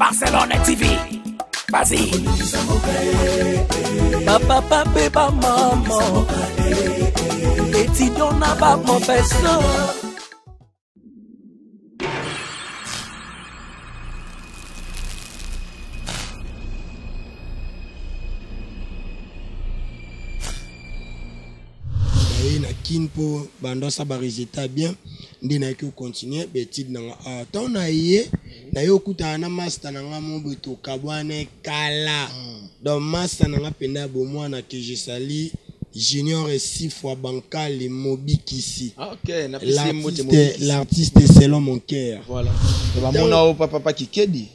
Barcelone TV. Vas-y. Papa, papa, maman. Étudiant n'a pas mon personne. Na kinpo bandosa ba résultat bien ndina ki continuer betide na ton na ye na yo kuta na master na ngamo beto kabwane kala donc master na ngapenda bo mwana que je sali junior et 6 fois bancal mobikisi. OK, na l'artiste selon mon cœur. Voilà. Ba mona o papa Kikedi.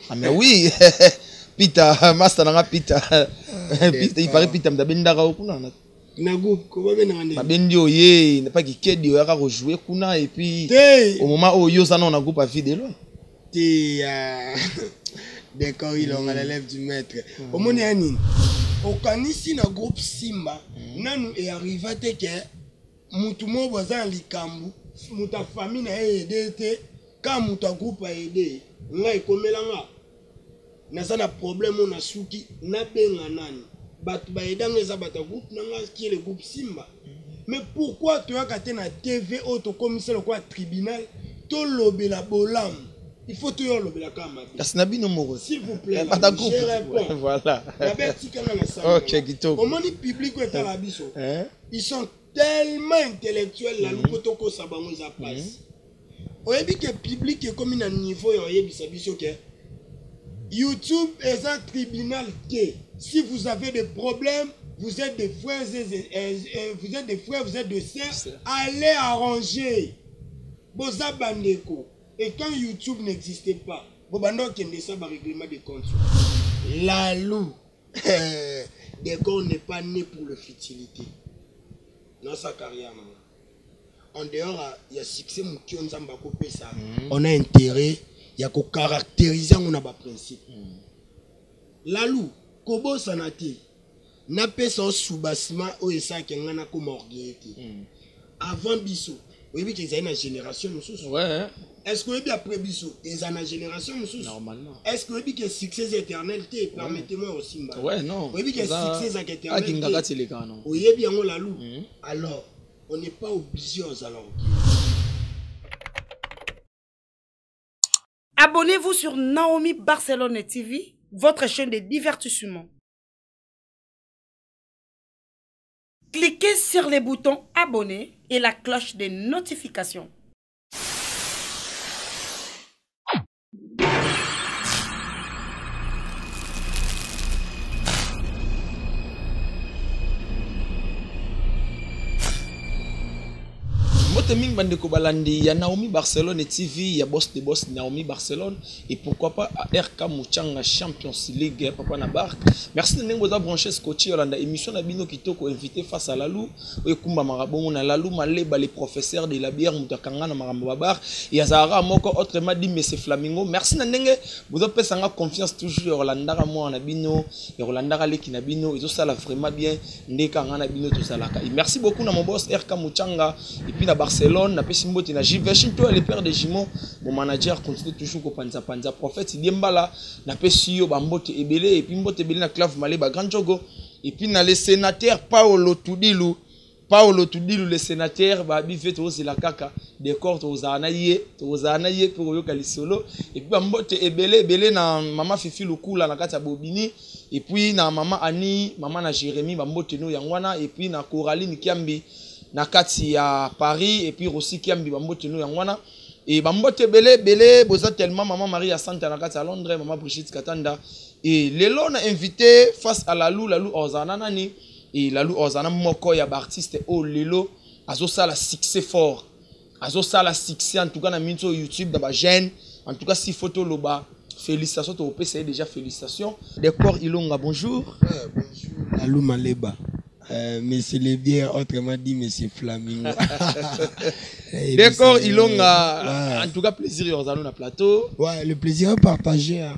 Ah mais oui. Pita master na ngapita. Pita il paraît pita mdabendaka okuna na Nagu, comment bien Babendi oye, n'a pas Kikedi oyaka rejouer kuna et puis au moment où yo ça non na groupe à vidéo. D'accord, il on a l'élève du maître. Au moment yani, au kanisi na groupe Simba, nanu est arrivé que mutu mo boza likambu, muta famille na aidé te, quand muta groupe a aidé, ngai komelanga. Na ça na problème on a suki na benga nani. Batu ba edanga za bata groupe nanga qui est le groupe Simba. Mais pourquoi tu as gâté na TV auto commissaire quoi tribunal to lobela bolam. Il faut te lobela kama. Asnabi no moro. S'il vous plaît. Bata groupe. Voilà. La bête kana na ça. OK, Gito. Comment ni public est à la biso. Ils sont tellement intellectuels la lupoto ko sabango za passe. Oyebi que public est comme un niveau oyebi sabiso que YouTube est un tribunal qui, si vous avez des problèmes, vous êtes des frères, vous êtes des sœurs, allez arranger. Boza bandeko. Et quand YouTube n'existait pas, Bobando kende ça va règlement de comptes. Lalou, Deko n'est pas né pour le futilité. Dans sa carrière, en dehors, il y a succès, on a intérêt. Il y a qu'on caractérise on a pas principe. Lalou, kobo sanati, n'a pas son sous-bassement ou ça qui en a comme orgueillité. Avant Bissou, oui oui qu'ils ont une génération nous. Ouais. Est-ce que oui après Bissou, ils ont une génération nous. Normalement. Est-ce que oui que succès éternel té permettez-moi aussi mal. Ouais non. Oui que succès éternel. Oui bien on Lalou. Alors, on n'est pas obligé aux alors. Abonnez-vous sur Naomi Barcelone TV, votre chaîne de divertissement. Cliquez sur les boutons abonner et la cloche de notification. Ming bandeko balandi ya Naomi Barcelone TV, ya boss de boss Naomi Barcelone et pourquoi pas RK Muchanga Champions League papa na barque. Merci de nous brancher scotché Yolanda émission na bino kitoko invité face à Lalou et kumba marabongo na Lalou maleba les professeurs de la bière mutakanga na marambo bar et azara moko autrement dit monsieur Flamingo. Merci na ndenge vous avez pesanga confiance toujours Yolanda moi na bino et Yolanda leki na bino et ça la vraiment bien ndeka ngana bino tout ça la. Merci beaucoup na mon boss RK Muchanga et puis na Barcelone, na Pessimbote na Jivershin, toi le père de Jimo, mon manager continue toujours ko panza panza prophète Diembala na Pesio Bambote Ebele et puis Mbote Ebele na Clave Maleba Grand Jogo et puis na le sénateur Paolo Tudilu le sénateur ba bife to la kaka décor to zanaye pour yo kalisolo et puis Bambote Ebele na mama Fifi Lukula na kata Bobini et puis na mama Ani mama na Jérémy Bambote no yangwana et puis na Coraline Kiambi na kati ya Paris et puis aussi Kiambi Bambote no yangwana et Bambote belé boza tellement maman Marie à Santa na kati à Londres maman Brigitte Katanda et lelo na invité face à Lalou Ozana nani et Lalou Ozana moko ya artiste o lelo azosa la succès fort azosa la succès en tout cas na minto YouTube da ba jeune en tout cas si photo loba félicitations au PC déjà félicitations Décor Ilonga bonjour. Bonjour Lalou Maleba. Monsieur le bien, autrement dit, monsieur Flamingo. Décor, Ilonga. En tout cas, plaisir, on a plateau. Ouais, le plaisir est partagé. Hein.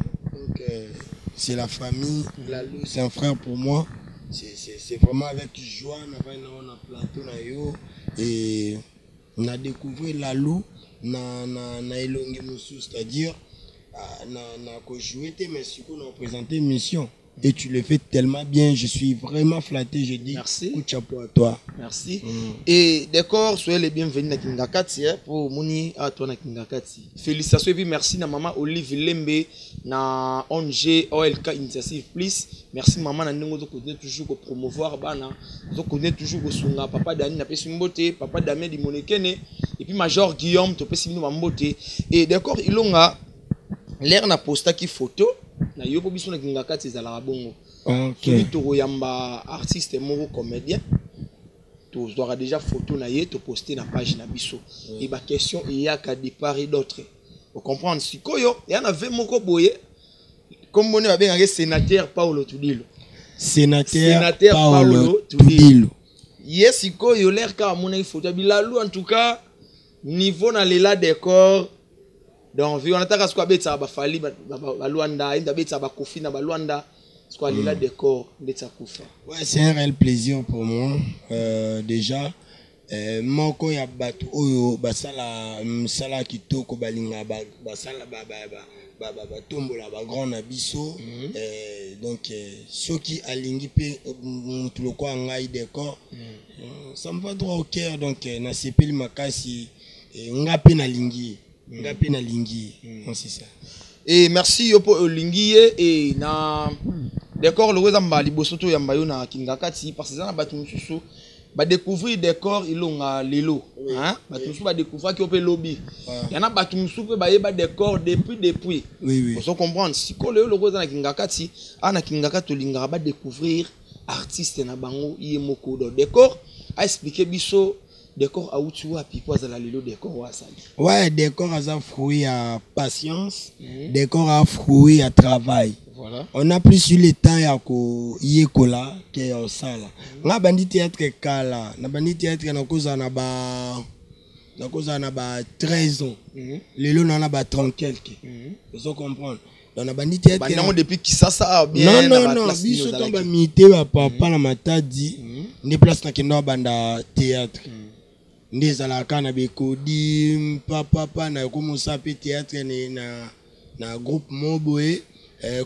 C'est la famille. C'est un frère pour moi. C'est vraiment avec joie. On a plateau. Et on a découvert Lalou. Na Elongi Moussou, c'est-à-dire joué, mais si on a présenté une mission. Et tu le fais tellement bien, je suis vraiment flatté, je dis merci. Coup de chapeau à toi. Merci. Et d'accord, soyez les bienvenus à Kingakati pour Mouni à toi na Kingakati. Félicitations et puis merci na maman Olive Lembe na ONG OLK Initiative Plus. Merci maman na ndingo continuer toujours ko promouvoir bana, continuer toujours ko sunga papa Dani na pesi mbote, papa Damien di Monekene et puis major Guillaume to pesi bino mbote. Et d'accord, ilonga l'air na posta ki photo na yopo biso na Kingakati ezala bongo. OK. To yamba artiste moko comédien. Tu auras déjà photo na yé to poster na page na biso. Et ba question il y a qu'à de part et d'autre. Vous comprenez si koyo il y en avait moko boye comme on est avec sénateur Paulo Tudilo. Sénateur Paulo Tudilo. Yes si koyo l'air ka mona photo bilalu en tout cas niveau na lela décor. Donc, on a ce qu'on a ba fali ba Luanda, inda beta ba kofi na ba Luanda, ce qu'on a décor beta kofa. Ouais, c'est un réel plaisir pour moi. Déjà, moko ya batu oyo basala msala kitoko balinga basala ba tombola ba grand abisso. Donc, ceux qui alingi pe tout le quoi ngai décor, ça me va droit au cœur. Donc, na sepeli makasi ngapi na lingi. C'est ça. Et merci pour Lingi et na d'accord le wezamba libosoto yamba yo na Kingakati parce que ça na batu mususu ba découvrir décor ilonga lelo hein batu mususu ba découvrir ki opé lobby yana batu mususu pe ba yeba décor depuis oui faut comprendre si ko le weza na Kingakati ana Kingakati linga ba découvrir artiste na bango yemoko do décor a expliquer biso décor à outu à pipo à la lelo décor à sali. Ouais, décor à fruit à patience, décor à fruit à travail. Voilà. On a plus sur le temps ya ko yekola que au sala. Na bandi théâtre kala, na bandi théâtre na koza na ba 13 ans. Lelo na ba 30 quelques. Vous comprendre. Donc na bandi théâtre na depuis qui ça bien non, biso tomba mité ba papa na matadi, ne place na kendo banda théâtre. Ndezalaka na bekodi papa na komosa pe théâtre na groupe moboé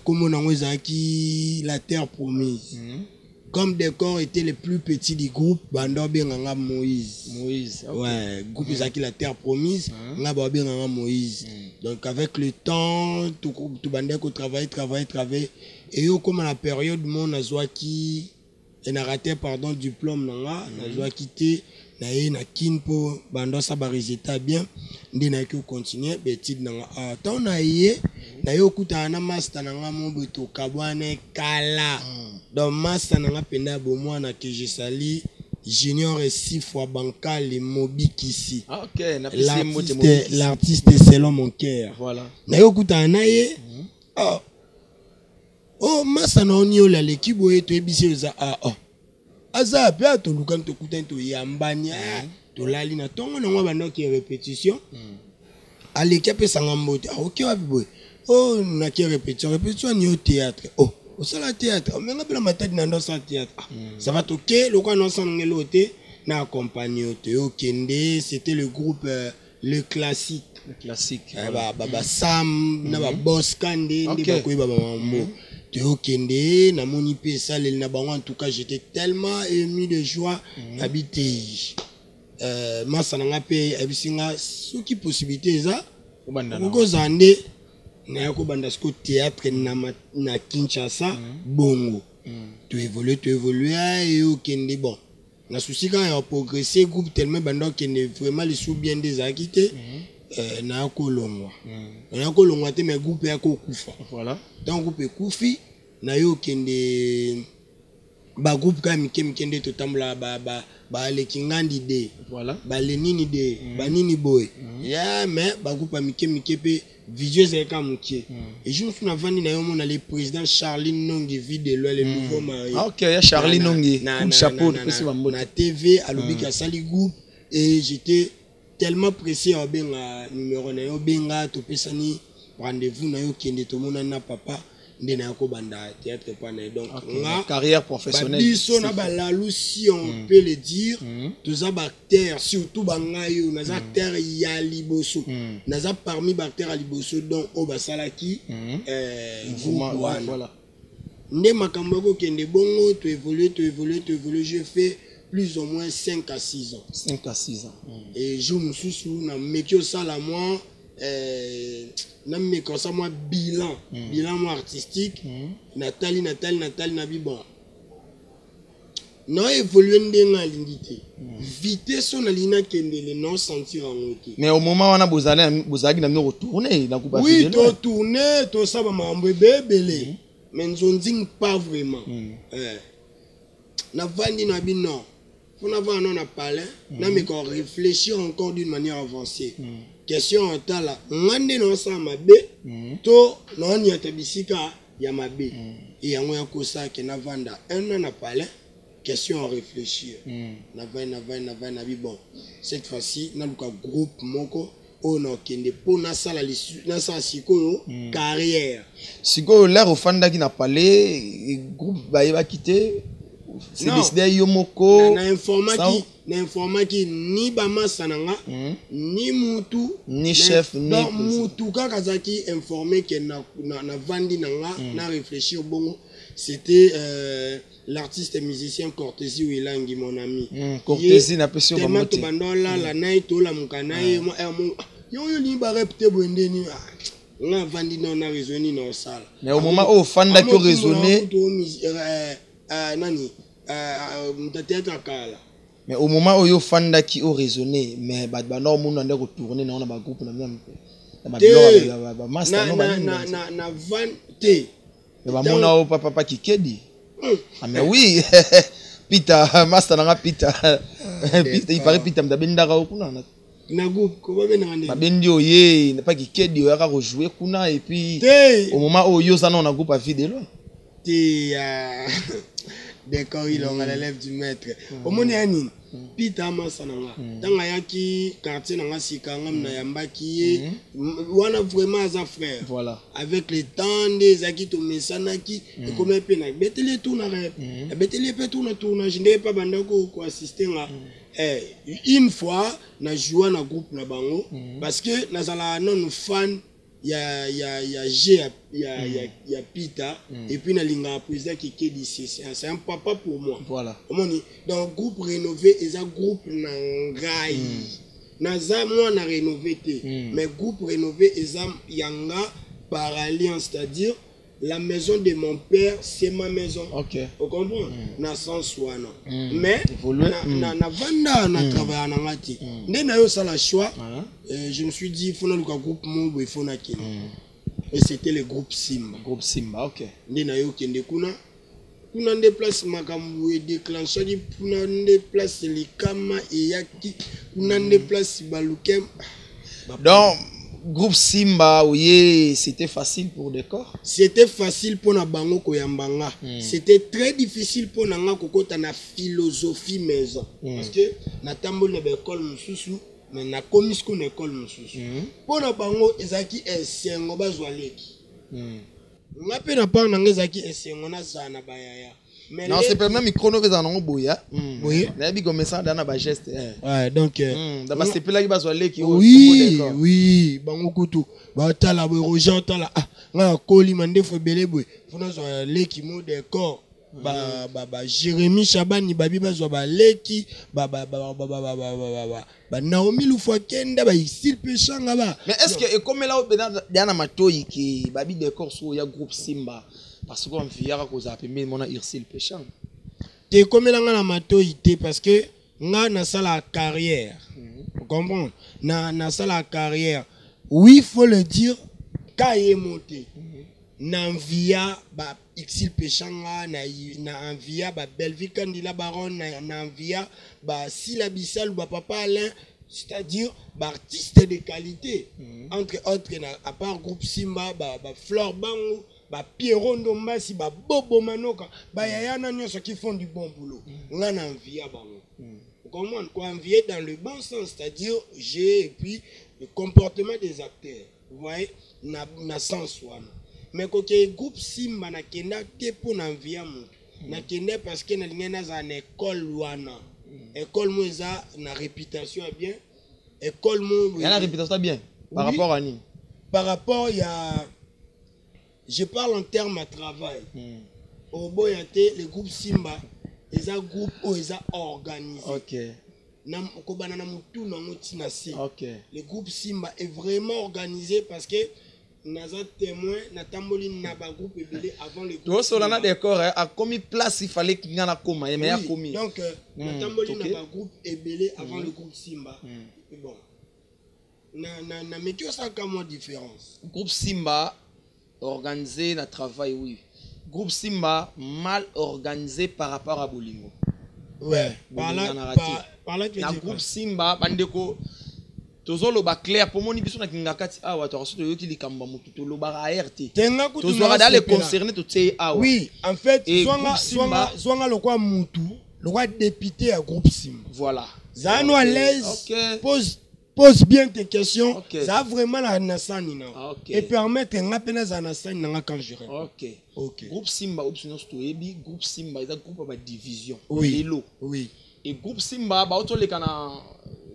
comme on a qui la terre promise. Comme décor était le plus petit du groupe bando benganga Moïse. Okay. Ouais, groupe qui la terre promise nga ba benganga Moïse. Donc avec le temps tout bandé ko travailler et yo comme la période mon azwa qui n'a raté pardon diplôme nanga azwa quitté na kinpo bando sa ba résultat bien ndina ki continuer betide nanga tant na ye na yo kuta na master nanga mo beto kabwane kala donc master nanga penda bo mwana que je sali junior et 6 fois bancal mobikisi. OK, l'artiste selon mon cœur. Voilà. Na yo kuta na ye master na oni ola l'équipe to ebisi za aza pe to lukan to kuta to yambanya to lali na tongo na ngwa bando ki répétition allez ki ape sanga mbote OK wapi boy na ki répétition ni au théâtre au sala théâtre mais nga pela matadi na ndo sa théâtre ça va toquer le quoi non sans ngelote na accompagner to kende c'était le groupe le classique ba Sam na ba boss kande ndi ba koyeba ba mambo to kende na moni pe sale na bango. En tout cas j'étais tellement ému de joie habité masa na ngape abisinga soki possibilité za ko zande na ko banda sko théâtre na Kinshasa bongo to évoluer et kende bon na souci quand a progressé groupe tellement banda kende vraiment les sous bien des acquittés na kolongwa te mais groupe ya ko kufa. Voilà. Donc groupe kufi na yo kende ba groupe ka mikende to tambla ba le kingandi de. Voilà. Ba le nini de ba nini boy ya mais ba groupe mikeke pe vidéo c'est ka mukie et je me suis vandi na yo mona le président Charline Nongi vidéo le nouveau mari. OK, ya Charline Nongi comme chapeau de pesi ba na TV à l'obika sali groupe et j'étais tellement pressé à benga numéro na yo benga to pesani rendez-vous na yo kende to mona na papa ndena yako banda théâtre pana donc nga carrière professionnelle biso na balalu si on peut le dire tous acteurs surtout bangayo naza acteur ya liboso naza parmi acteurs à liboso donc au basalaki voilà nde makambo ko kende bongo tu évoluer je fais plus ou moins 5 à 6 ans 5 à 6 ans et je me suis na mekio sala moi na meko sa moi bilan moi artistique Nathalie na bon non évoluer ndenga lingité vitesse on alina kendele non sentir en moitié mais au moment où on a bozali na retourner na kuba oui to tourner to ça ba mambo bebele mais nzonzing pas vraiment na vandi na bino on a non na parler na me ko réfléchir encore d'une manière avancée question en temps là ngande non ça mabe to non nyata bisika ya mabe et yango ya kosa ke na vanda un an na parler question à réfléchir na bon cette fois-ci na luka groupe moko on a kende po na sala sikoyo carrière sikoyo l'air au fanda qui n'a parlé groupe ba quitter c'est décidé yo moko na informaki ni bama sananga ni mutu ni chef ni mutu kaka zaki informé que na vandi nanga na réfléchir bongo c'était l'artiste et musicien Cortési Wilangi mon ami Cortési na pesio ba moto bandola la naito la mukana yo ni ba repte bwendeni nga vandi na raisonner na sala mais au moment où fanda qui raisonner nani théâtre kala mais au moment où yo fanda qui ont raisonné mais ba no monde ande retourner na ba groupe na même ba master no ba na vante mais ba mona o papa qui kedi ah mais oui Peter master na Peter Peter il paraît Peter mdabenda ka kuna na groupe ko ba bena ngane ba bendi oye na pas qui kedi ya ka rejouer kuna et puis au moment où yo ça non na groupe à vie de loin d'accord il on a l'élève du maître au moni ani Peter Masananga tanga yaki quartier nanga sikanga na yambaki wana vraiment za frère voilà avec le temps des aki to mesanaki et comme pe na betele tourna betele pe tourna je n'ai pas banda ko assister nga une fois na jouer na groupe na bango parce que nazala non fan ya Peter et puis na linga président qui dit c'est un papa pour moi voilà donc groupe rénové et un groupe nangai naza moi na rénové mais groupe rénové et yanga par alliance c'est-à-dire la maison de mon père c'est ma maison vous comprenez na sens wana mais na vanda na travailler na ngati ndé na yo ça la choix je me suis dit il faut na le groupe mo il faut na kene et c'était le groupe Simba ndé na yo kende kuna déplace makambo et déclencher di kuna déplace likama et yaki kuna déplace balukem donc groupe Simba, oui, c'était facile pour Décor. C'était facile pour na bango koyambanga. C'était très difficile pour nanga kokota na philosophie maison. Parce que na tambo na école mususu, mais na komisko na école mususu. Pour na bango ezaki esengo bazwaleki. Ngape na pa nanga ezaki esengo na zana bayaya. Mais non, c'est pas même micro no vezana ngo boya. Oui. Na bi gomesa dana ba geste. Ouais, donc d'abord c'est plus là qui va soit qui oui, bango kutu. Ba tala bo roja tala nga koli mande fo belebwe. Fona zo leki mo décor. Ba Jérémy Chabani babi bazwa ba leki ba Naomi Lufwa kenda ba isil pechanga ba. Mais est-ce que comme là au dana matoyi ki babi décor so ya groupe Simba parce qu'on vient à cause de mais mon Irsil péchant t'es comme là na matoïté parce que nga na sala carrière vous comprenez na sala carrière oui faut le dire kaye monté na via ba Irsil péchanga na envia ba Belvi Kandila Baron na envia ba Silabissal ba Papa Alain c'est-à-dire ba artiste de qualité entre autres à part groupe Simba ba Flore Bango ba Pierrot Ndombasi ba Bobo Manoka ba yaya na nyonso qui font du bon boulot nga na envia bango comment quoi envier dans le bon sens c'est-à-dire j'ai et puis le comportement des acteurs vous voyez na sens wana mais côté groupe Simba na kenda te pour n'envier mon na kenda parce que na lingena za na école wana école mo za na réputation bien école mo y a la réputation bien par rapport à ni par rapport il y a je parle en termes à travail au boyate le groupe Simba ils a groupe où ils a organisé OK nam okobana na mutu na ngoti na si OK le groupe Simba est vraiment organisé parce que naza témoin na tamboli na ba groupe ebele avant le groupe. Tout cela d'accord a commis place il fallait qu'il y en a comme mais a commis. Donc na tamboli na ba groupe ebele avant le groupe Simba. Et bon. Na métier ça comme différence. Groupe Simba organisé na travail oui. Groupe Simba mal organisé par rapport à Bolingo. Ouais. Par là que na groupe Simba bandeko tozolo ba clair pour moni biso na kingakati awa to raso to yoki likamba mutu to lo ba RT tozora dans les concernés to tse awa oui en fait zwanga le quoi mutu le quoi député à groupe Simba voilà zano à l'aise pose bien tes questions ça vraiment la nasani na et permettre ngapena za nasani na quand je réponds. OK groupe Simba option to ebi groupe Simba eza groupe ba division oui et groupe Simba ba otoleka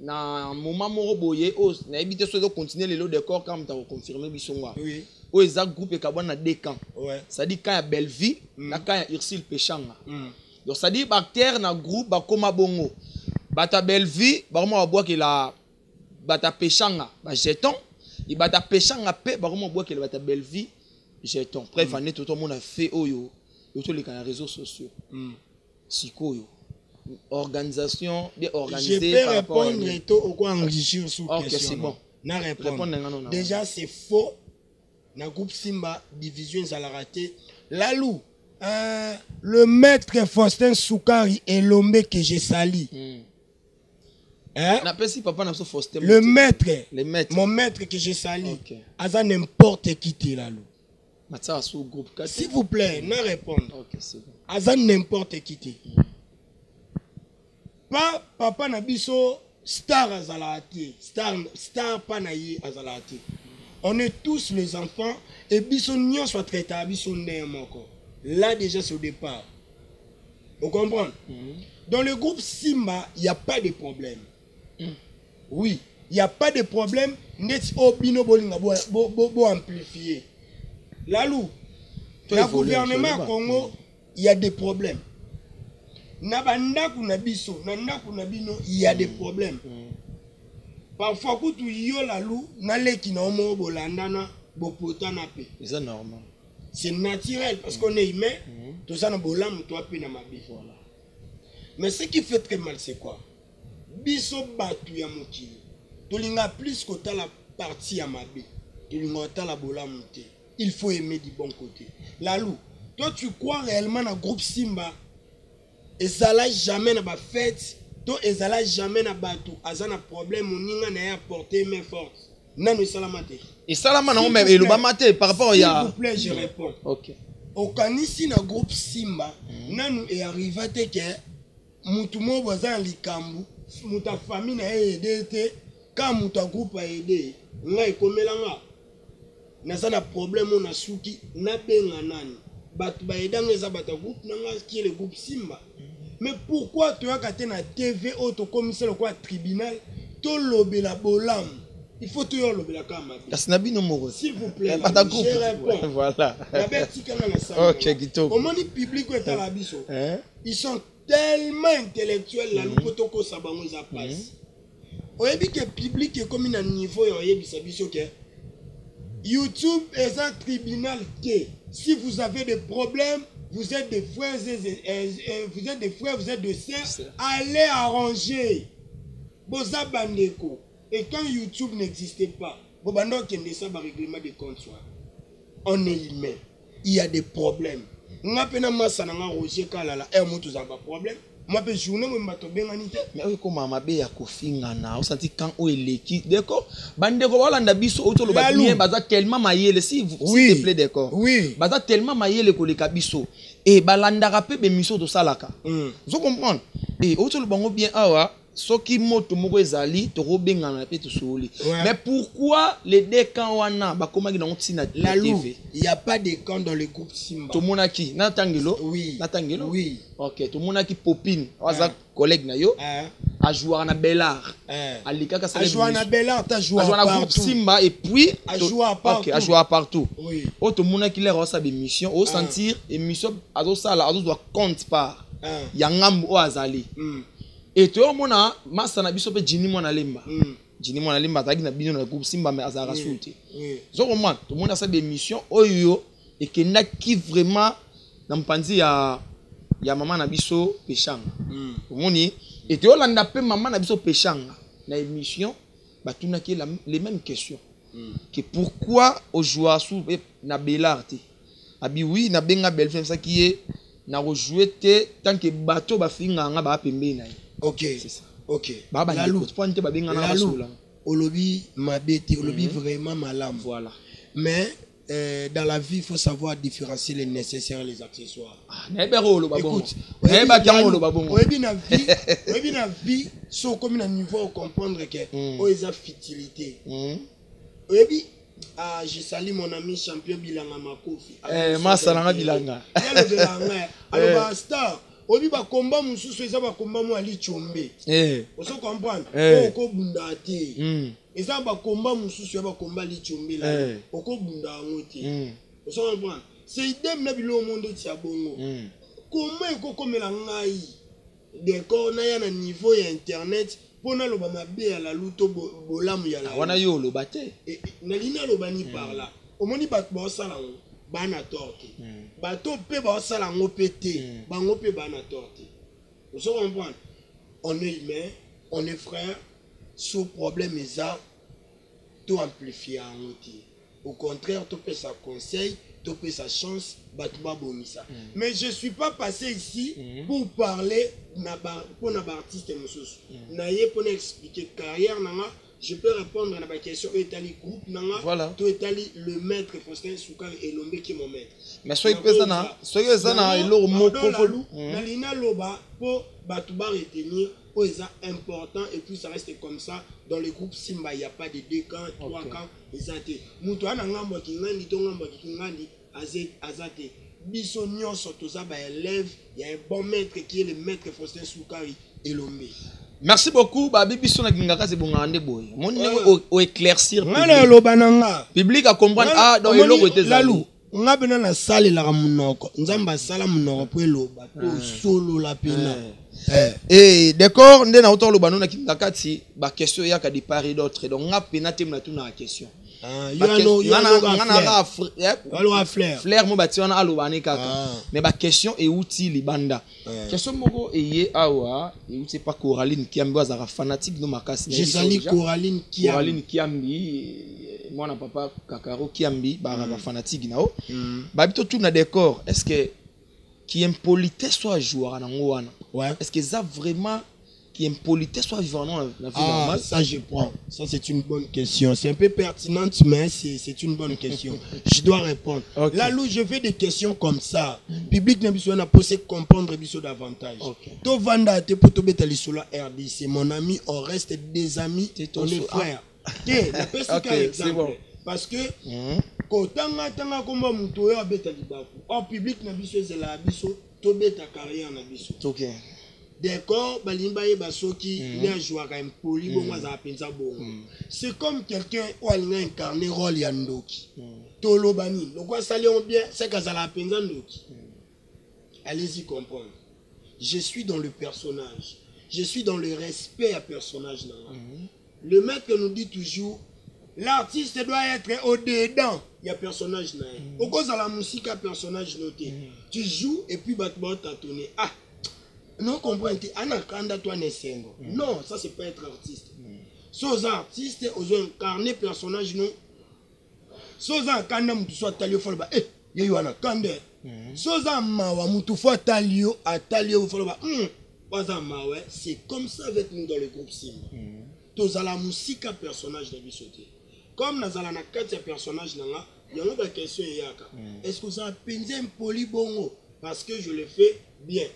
na moment moko boye o na ebité so de continuer le lot de corps comme tu as confirmé bisonga oui o eza groupe e kabwana deux camps ouais ça dit quand ya Belleville na quand ya Ursule Pechanga donc ça dit bactère na groupe ba koma bongo bata Belleville ba koma bois que la bata Pechanga ba jeton et bata Pechanga pe ba koma bois que la bata Belleville jeton bref année tout le monde a fait oyo to les réseaux sociaux sikoyo organisation bien organisée. Je peux répondre au quoi enrichir sous question. C'est bon. Na répondre. Déjà c'est faux. Na groupe Simba division ça l'a raté. Lalou le maître Faustin Soukari et l'homme que j'ai sali. Hein? Si papa n'a pas Faustin. Le maître. Mon maître que j'ai sali. Aza n'importe qui t'es Lalou. S'il vous plaît, na répondre. C'est bon. Aza n'importe qui t'es. Pas papa na biso star azalati star pas na ye azalati on est tous les enfants et biso nyon soit traité biso ndemoko là déjà c'est au départ vous comprenez dans le groupe Simba il y a pas de problème oui il y a pas de problème net obino bolinga bo amplifier lalou le gouvernement Congo il y a des problèmes. Il y a des problèmes. Parfois, quand tu y la loup, c'est normal. C'est naturel parce qu'on est humain. Tout ça, mais ce qui fait très mal, c'est quoi? Biso batu ya mokili. Tolinga plus que la partie à ma bé. Tolinga la bola monté. Il faut aimer du bon côté. La loup, toi tu crois réellement dans le groupe Simba? Et ça là jamais na ba fête to ezala jamais na bato azana problème moninga na apporter main forte nanu salamate et salama na même et le bamate par rapport ya s'il vous plaît je réponds OK au kanisi na groupe Simba nanu est arrivé que mutu mo boza likambu muta famille na aider te quand muta groupe a aider nga ekomelanga na sana problème na suki na benga nani bato ba edanga za bata groupe nanga qui est le groupe Simba. Mais pourquoi tu as gâté na TV auto commissaire quoi tribunal to lobela bolam il faut toujours lobela kama s'il vous plaît pas ta groupe voilà la bête kana na ça OK gito comment ni public est à la biso ils sont tellement intellectuels la lupoto ko sabango za passe oyebi que public est comme un niveau oyebi sabiso que YouTube est un tribunal que si vous avez des problèmes vous êtes des frères vous êtes des frères, vous êtes des sœurs, allez arranger. Boza bandeko. Et quand YouTube n'existait pas, Bobando kende ça par règlement de compte. On est humain. Il y a des problèmes. Nga pena masa na Roger Kalala, mutu za ba problème. Moi pe journée mo mato bengani te. Mais oui comment mabe ya kofinga na, on senti quand o eleki. D'accord? Bandeko walanda biso otolo ba bien baza tellement mayele s'il te plaît d'accord. Oui. Baza tellement mayele ko leka biso. Et balanda rapé be mission de salaka. Vous comprenez? Et otolo bango bien awa soki moto moko ezali tokobengana pe tosoli. Mais pourquoi les deux camps wana bakomaki na ntina la TV? Il n'y a pas de camp dans le groupe Simba. To monaki na tangelo? Oui. Na tangelo? Oui. OK, to monaki Popine, waza collègue na yo. A jouer na Bellard. Alika ka a jouer na Bellard, ta jouer na groupe Simba et puis a jouer partout. OK, a jouer partout. Oui. O to monaki leur sa émission, au sentir émission azo sala, azo doit compte par. Ya ngambo o azali. Et toi mona masa na biso pe Jini mona lemba. Jini mona lemba tagi na bino na groupe Simba mais azara souté. Zo comment tout mona sa émission oyo et que na qui vraiment na mpanzi ya maman na biso pechanga. Omoni et toi landa pe maman na biso pechanga na émission batuna ki les mêmes questions. Que pourquoi au joueur sous na Bellard te. Abi oui na benga belle femme ça qui est na rejouer te tant que bateau ba finga nga ba pembe na. OK, c'est ça. OK. Baba la loup point te ba benga na basula. Olobi mabete, olobi vraiment malam. Voilà. Mais dans la vie, il faut savoir différencier les nécessaires et les accessoires. Écoute, oui, na vie, so comme un niveau comprendre que ils ont futilité. Oui, je salue mon ami champion Bilanga Makofi. Masalanga Bilanga. Alors star, obi ba combat mususu eza ba combat mo ali chombe. On se comprendre. Oko bunda te. Eza ba combat mususu ba combat ali chombe là. Oko bunda ngote. On se comprendre. C'est idem na bilo monde ti abongo. Comment eko komela ngai? D'accord na ya na niveau ya internet pona loba mabe ya la luto bolamu ya la. Wana yo loba te. Na lina loba ni par là. Omoni bat ba sala ngo. Bana torte. Bato pe ba sala ngo pété. Bango pe bana torte. Vous comprenez? On est humain, on est frère. Ce problème est ça. Tout amplifier en outil. Au contraire, tout peut sa conseil, tout peut sa chance, batouba bonisa. Mais je suis pas passé ici pour parler pour na artiste mususu. Naye pour expliquer carrière nanga. Je peux répondre à la question Etali groupe nanga. Voilà. Tout Etali le maître Faustin Soukar et Lombe qui est mon maître. Mais soyez pesana, et l'eau moko folou. Nalina loba pour batouba retenir pour les important et puis ça reste comme ça dans le groupe Simba il y a pas de 2 camps, 3 camps ezate. Mutu ana ngambo ki ngandi to ngambo ki ngandi azate. Biso nyonso toza ba élève, il y a un bon maître qui est le maître Faustin Soukar et Lombe. Merci beaucoup. Babi biso na kingaka se bongande boy. Mon o éclaircir. Ngana lobananga. Public a comprendre ah dans eloko était lalu. Nga bena na sale la munoko. Nzamba sala munoko po eloba to solo la pena. D'accord, ndé na autant lobano na kingaka ti ba question ya ka départ et d'autres. Donc nga pena tem na tout na question. Flair mo bati wana alobane kaka. Mais ba question et outil libanda. Question moko eye awa, et outil pas Coraline Kiambi azara fanatique no makasi. Je salue Coraline Kiambi, moi na papa Kakaro Kiambi ba fanatique nao. Ba bito tout na décor. Est-ce que qui impolitesse soit joueur na ngwana? Est-ce que ça vraiment qui impolitesse soit vivant dans la vie normale? Ça je prends. Ça c'est une bonne question. C'est un peu pertinente mais c'est une bonne question. Je dois répondre. Là où je fais des questions comme ça, public n'a besoin de poser comprendre besoin davantage. To vanda te poto betali sur RDC, mon ami, on reste des amis, on est frères. C'est bon. Parce que quand tanga komba muto ya betali baku, en public na biso zela biso to beta carrière na biso. OK. D'accord, balimba ye basoki ne jouer quand poli bon za penza bon. C'est comme quelqu'un ou alinga incarner rôle ya ndoki. Tolo bani, donc quoi ça léon bien, c'est que ça la penza ndoki. Allez-y comprendre. Je suis dans le personnage. Je suis dans le respect à personnage là. Le maître nous dit toujours l'artiste doit être au-dedans. Il y a personnage là. Au cause de la musique à personnage noté. Tu joues et puis battement t'attendais. Ah non, comprenez, Anakanda toi Nessengo. Non, ça c'est pas être artiste. Ces artistes, ils ont incarné personnage, non. Ces Anakanda, tu sois talio folba. Eh, y'a Anakanda. Ces Amawa, tu sois talio, à talio folba. C'est comme ça avec nous dans le groupe Simba. Tous à la musique à personnage de Bissoté. Comme nous avons 4 personnages, il y a une question. Est-ce que vous avez pensé un polybongo? Parce que je le fais bien.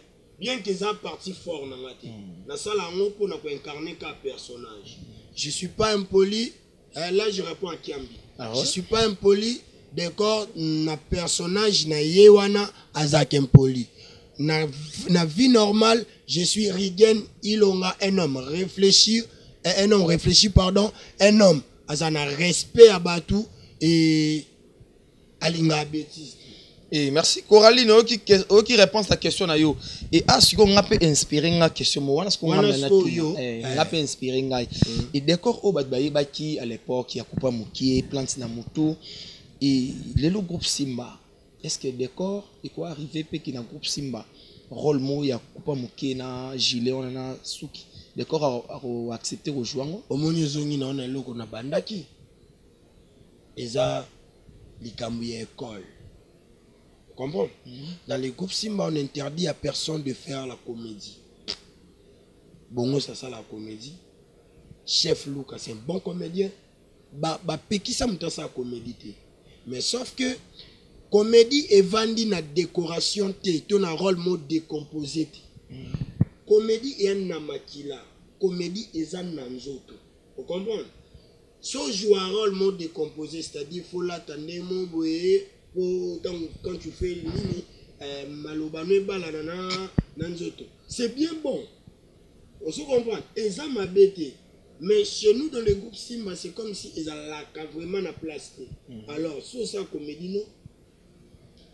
bien que ça parti fort dans ma tête. Dans ça, là, on peut incarner qu'un personnage. Je suis pas impoli. Là, je réponds à Kiambi. Ah ouais? Je suis pas impoli. D'accord, na personnage na yewana azak impoli. Na vie normale, je suis Rigen Ilonga, un homme réfléchi, un homme azana respect à Batou et alinga bêtise. Et merci Coraline qui répond à ta question na yo. Et ce qu'on a peut inspirer une question moi ce qu'on a peut inspirer et d'accord au baki à l'époque il y a coupa mukie plante na mutu et le groupe Simba est-ce que d'accord et quoi arriver pe qui na groupe Simba rôle mo ya coupa mukie na gilet on na suki d'accord a accepter rejoindre au moni zongi na on a loko na bandaki eza likambu ya école. Comprends? Dans les groupes Simba, on interdit à personne de faire la comédie. Bongo, ça la comédie. Chef Lucas, c'est un bon comédien. Peki ça me sa comédie. Mais sauf que comédie est vendue dans décoration, ton un rôle mode décomposé. Comédie est un namakila. Comédie est un nanzoto. Vous comprenez? Si on joue un rôle mode décomposé, c'est-à-dire faut l'attendre mon boye. Quand tu fais c'est bien bon. On se comprend. Et ça m'a bêté. Mais chez nous, dans le groupe Simba, c'est comme si ils ont vraiment la place. Alors, sur ça, comédie, non.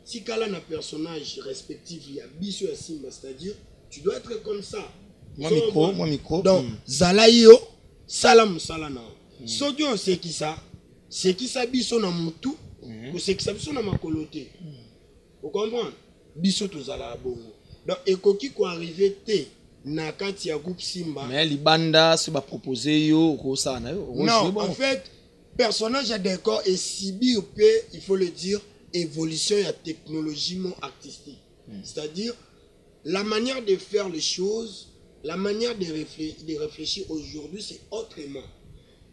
Si tu as un personnage respectif, il y a Bisso et Simba, c'est-à-dire, tu dois être comme ça. Moi micro. Donc, Zalaïo, Salam Salana. Sodio, c'est qui ça? C'est qui ça, Bisso na Moutou? C'est que ça besoin de ma coloté. Vous comprenez? Biso tous à la bongo. Donc, et qui quoi arrivé te na kati ya groupe Simba. Mais les bandas se va proposer yo ça na yo. Non, en fait, personnage à décor et sibi ou il faut le dire, évolution et technologie artistique. C'est-à-dire la manière de faire les choses, la manière de réfléchir aujourd'hui, c'est autrement.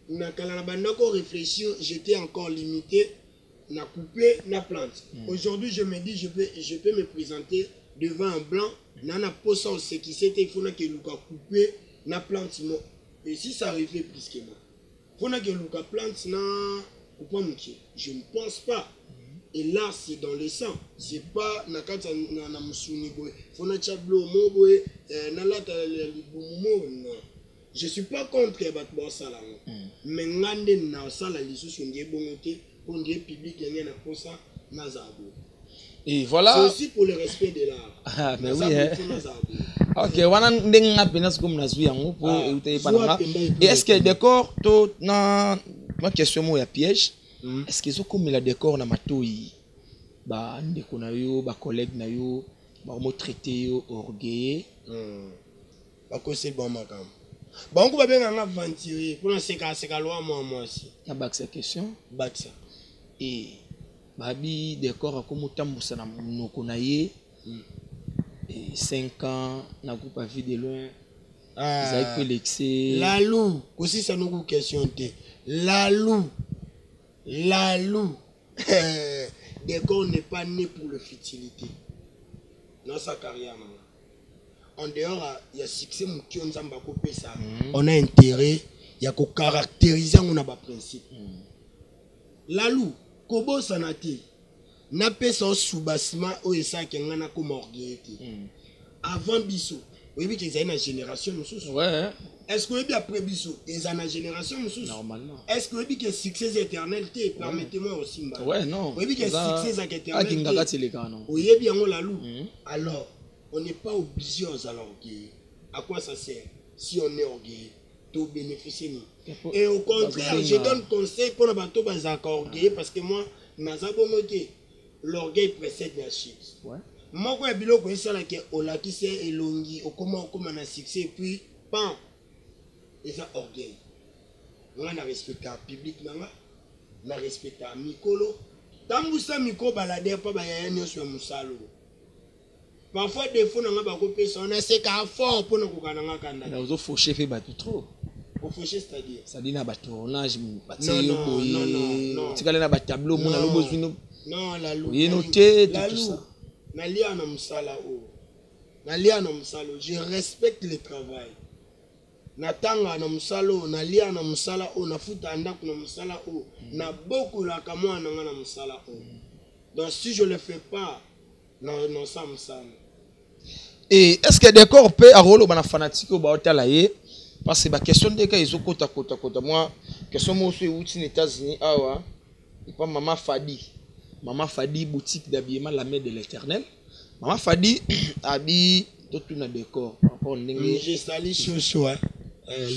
Na kala banda ko réfléchir, j'étais encore limité. Na coupé, na plante. Aujourd'hui, je me dis, je peux me présenter devant un blanc, na posa au ce qui c'était, il faut que Luka coupé, na plante. Et si ça arrivait plus que moi, il faut que Luka plante, na coupa mouké. Je ne pense pas. Et là, c'est dans le sang. C'est pas na kata na musuni boy. Il faut que chablo mo boy, na lata libumo. Je suis pas contre les battements salon. Mais ngande na sala lisu sunge bongote. On dirait public gagné na posa nazabo. Et voilà. C'est aussi pour le respect de l'art. Ah mais oui. OK, wana ndenga penas comme na zui yango pour écouter pananga. Et est-ce que décor to na ma question mo ya piège? Est-ce que zo comme la décor na matoi ba ndeko na yo ba collègue na yo ba mo traiter yo orgueil ba ko c'est bon makam. Ba on ko ba benga aventurer pour na seka loi moi aussi. Ya bak cette question. Bak ça. Et babi décor comme tambusa na monoko na ye et 5 ans na groupe à vie de loin ils ont collecté la loup aussi ça nous question te la loup décor n'est pas né pour le futilité dans sa carrière en dehors il y a succès qui on zamba couper ça on a intérêt il y a ko caractériser on a ba principe la loup Kobo sanate na pesa sous-bassement o esa kenga na comme orgueil. Avant biso, oui que c'est une génération nous. Ouais. Est-ce que après biso, ils ont une génération nous? Normalement. Est-ce que que succès éternel te permettez-moi aussi Simba. Ouais non. Oui que succès éternel. Oui bien on la loue. Alors, on n'est pas obligé aux orgueil. À quoi ça sert si on est orgueilleux? Bénéficier. Et au contraire, je donne conseil pour les bateaux orgueilleux parce que moi, l'orgueil précède la chute. Moi, quand je suis ça que on qui c'est elongi, au comment on a succès et puis pan, et ça orgueil. On a respecté le public, on a respecté le micro. Tant que ça micro balade pas bayanya sur musalo. Parfois des fois on a pas coupé ça, on a c'est qu'à fort pour nous kokana kanda. Là aux fauché fait battu trop. Au fauché c'est-à-dire ça dit na ba tournage bati non tikala na ba tableau mon alo bozino non la lou il noté la tout ça na lia na musala o nalia na musalo, je respecte le travail. Natanga na musalo, nalia na musala o, nafuta andaku na musala o, na beaucoup la kamwa na na musala o. Donc si je le fais pas, non ça musala. Et est-ce que décor peut avoir le fanatique au Baotalaye? Parce que la question de cas, ils ont kota. Moi, question moi aussi aux États-Unis, et pas Maman Fadi. Maman Fadi, boutique d'habillement la main de l'Éternel. Maman Fadi habille tout un décor. J'ai sali chouchou, hein.